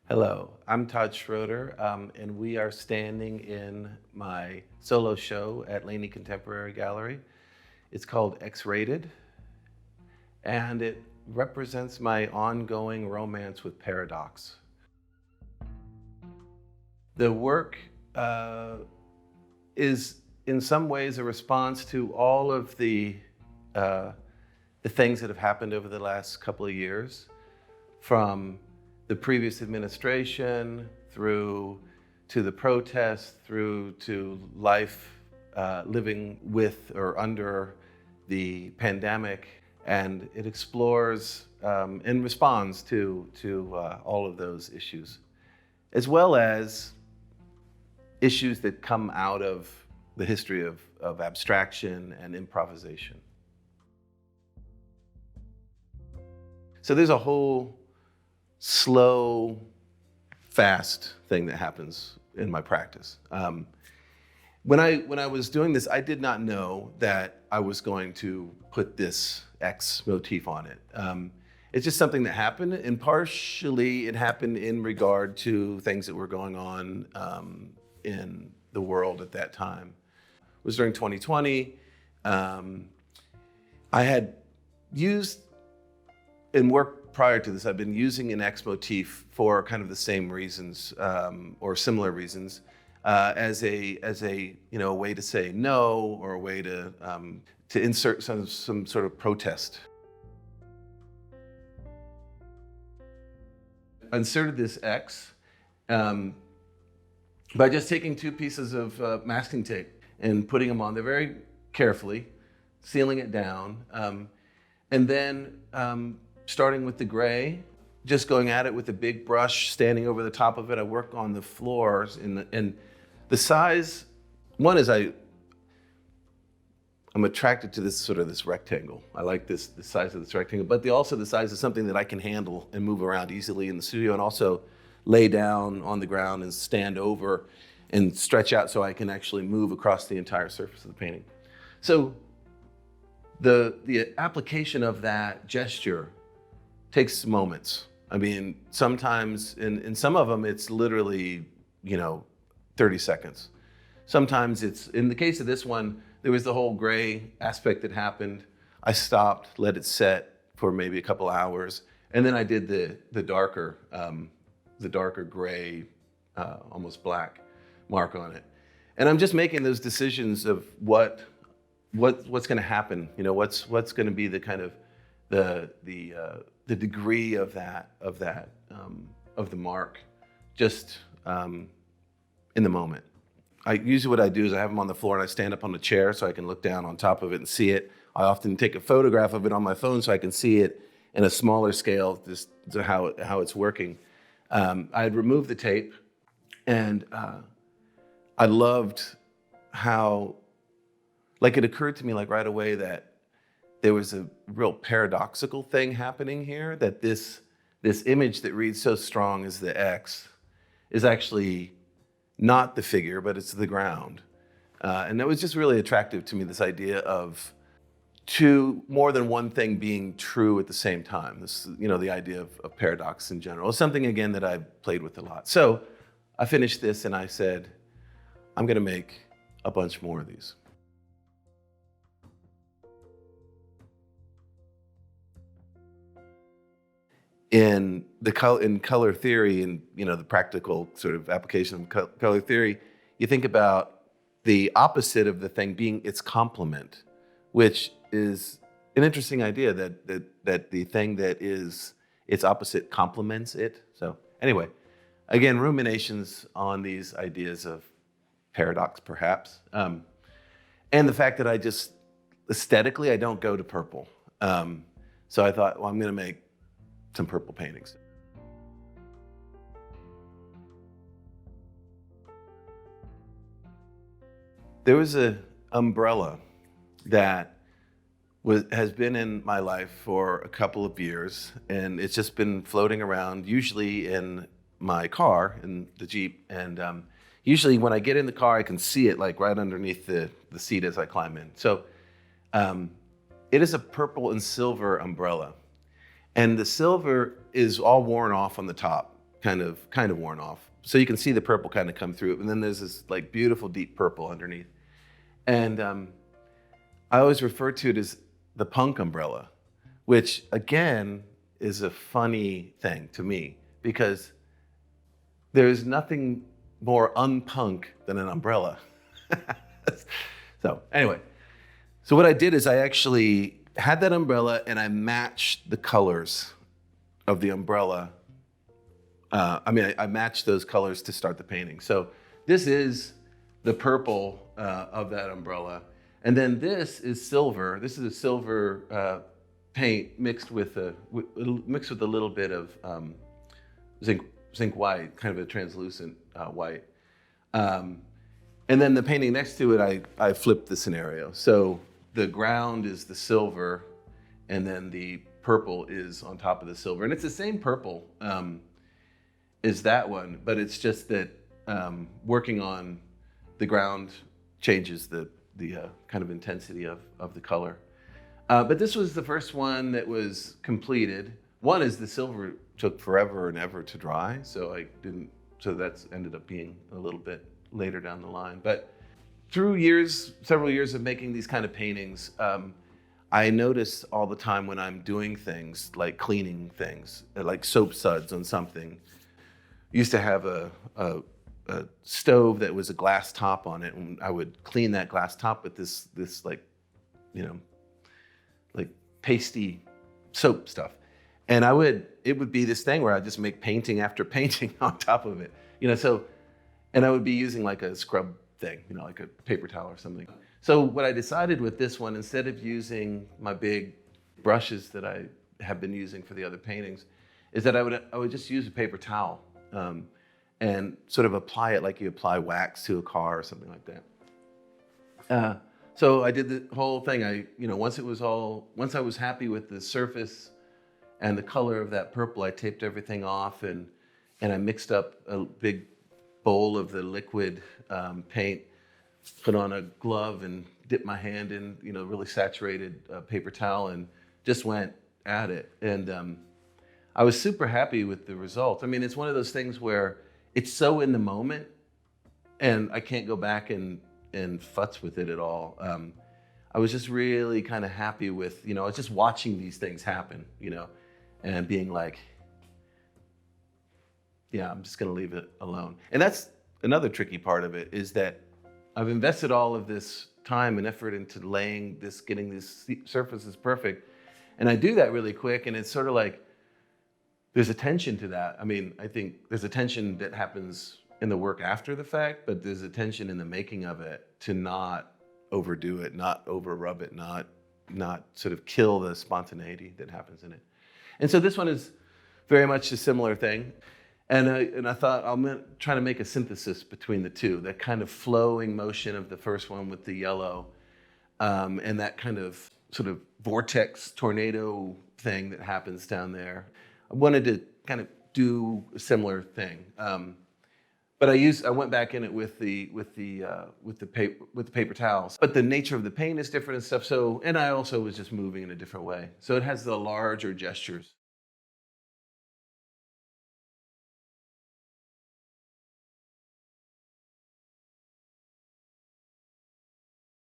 Hello, I'm Todd Schroeder, and we are standing in my solo show at Laney Contemporary Gallery. It's called X-Rated, and it represents my ongoing romance with paradox. The work is in some ways a response to all of uh, the things that have happened over the last couple of years, from the previous administration through to the protests, through to life living with or under the pandemic. And it explores and responds to all of those issues, as well as issues that come out of the history of abstraction and improvisation. So there's a whole slow, fast thing that happens in my practice. When I was doing this, I did not know that I was going to put this X motif on it. It's just something that happened, and partially it happened in regard to things that were going on in the world at that time. It was during 2020. I had used in work prior to this, I've been using an X motif for kind of the same reasons or similar reasons as a way to say no, or a way to insert some sort of protest. I inserted this X by just taking two pieces of masking tape and putting them on there very carefully, sealing it down, and then starting with the gray, just going at it with a big brush, standing over the top of it. I work on the floors and the size. One is I'm attracted to this rectangle. I like the size of this rectangle, but also the size is something that I can handle and move around easily in the studio, and also lay down on the ground and stand over and stretch out so I can actually move across the entire surface of the painting. So the application of that gesture takes moments. I mean, sometimes in some of them, it's literally, 30 seconds. Sometimes it's, in the case of this one, there was the whole gray aspect that happened. I stopped, let it set for maybe a couple hours, and then I did the darker gray, almost black mark on it. And I'm just making those decisions of what's going to happen. What's going to be the kind of the degree of the mark, just in the moment. Usually what I do is I have them on the floor and I stand up on the chair so I can look down on top of it and see it. I often take a photograph of it on my phone so I can see it in a smaller scale, just to how it's working. I had removed the tape, and I loved how, it occurred to me right away that there was a real paradoxical thing happening here, that this image that reads so strong as the X is actually not the figure, but it's the ground. And that was just really attractive to me, this idea of more than one thing being true at the same time. The idea of paradox in general is something, again, that I've played with a lot. So I finished this and I said, I'm gonna make a bunch more of these. In color theory, and the practical sort of application of color theory, you think about the opposite of the thing being its complement, which is an interesting idea, that the thing that is its opposite complements it. So anyway, again, ruminations on these ideas of paradox, perhaps, and the fact that I just aesthetically I don't go to purple. So I thought, well, I'm going to make some purple paintings. There was an umbrella that has been in my life for a couple of years, and it's just been floating around, usually in my car, in the Jeep, and usually when I get in the car, I can see it right underneath the seat as I climb in. So it is a purple and silver umbrella. And the silver is all worn off on the top. kind of worn off. So you can see the purple kind of come through it. And then there's this like beautiful deep purple underneath. And I always refer to it as the punk umbrella, which again is a funny thing to me because there's nothing more unpunk than an umbrella. So anyway, so what I did is I actually had that umbrella and I matched the colors of the umbrella. I matched those colors to start the painting. So this is the purple of that umbrella. And then this is silver. This is a silver paint mixed with a little bit of zinc white, kind of a translucent white. And then the painting next to it, I flipped the scenario. So the ground is the silver, and then the purple is on top of the silver. And it's the same purple as that one, but it's just that working on the ground changes the kind of intensity of the color. But this was the first one that was completed. One is the silver took forever and ever to dry, so that's ended up being a little bit later down the line. But through several years of making these kind of paintings, I notice all the time when I'm doing things like cleaning things, like soap suds on something. I used to have a stove that was a glass top on it, and I would clean that glass top with this like pasty soap stuff. And it would be this thing where I'd just make painting after painting on top of it, and I would be using like a scrub thing, like a paper towel or something. So what I decided with this one, instead of using my big brushes that I have been using for the other paintings, is that I would just use a paper towel and sort of apply it like you apply wax to a car or something like that. So I did the whole thing. Once I was happy with the surface and the color of that purple, I taped everything off and I mixed up a big bowl of the liquid paint, put on a glove and dipped my hand in, really saturated paper towel and just went at it. And I was super happy with the result. I mean, it's one of those things where it's so in the moment and I can't go back and futz with it at all. I was just really kind of happy with, I was just watching these things happen, and being like, yeah, I'm just going to leave it alone. And that's another tricky part of it, is that I've invested all of this time and effort into getting these surfaces perfect. And I do that really quick, and it's sort of like, there's a tension to that. I mean, I think there's a tension that happens in the work after the fact, but there's a tension in the making of it to not overdo it, not over rub it, not sort of kill the spontaneity that happens in it. And so this one is very much a similar thing. And I thought I'm trying to make a synthesis between the two, that kind of flowing motion of the first one with the yellow, and that kind of sort of vortex tornado thing that happens down there. I wanted to kind of do a similar thing, but I went back in it with the paper towels. But the nature of the paint is different and stuff. So, and I also was just moving in a different way. So it has the larger gestures.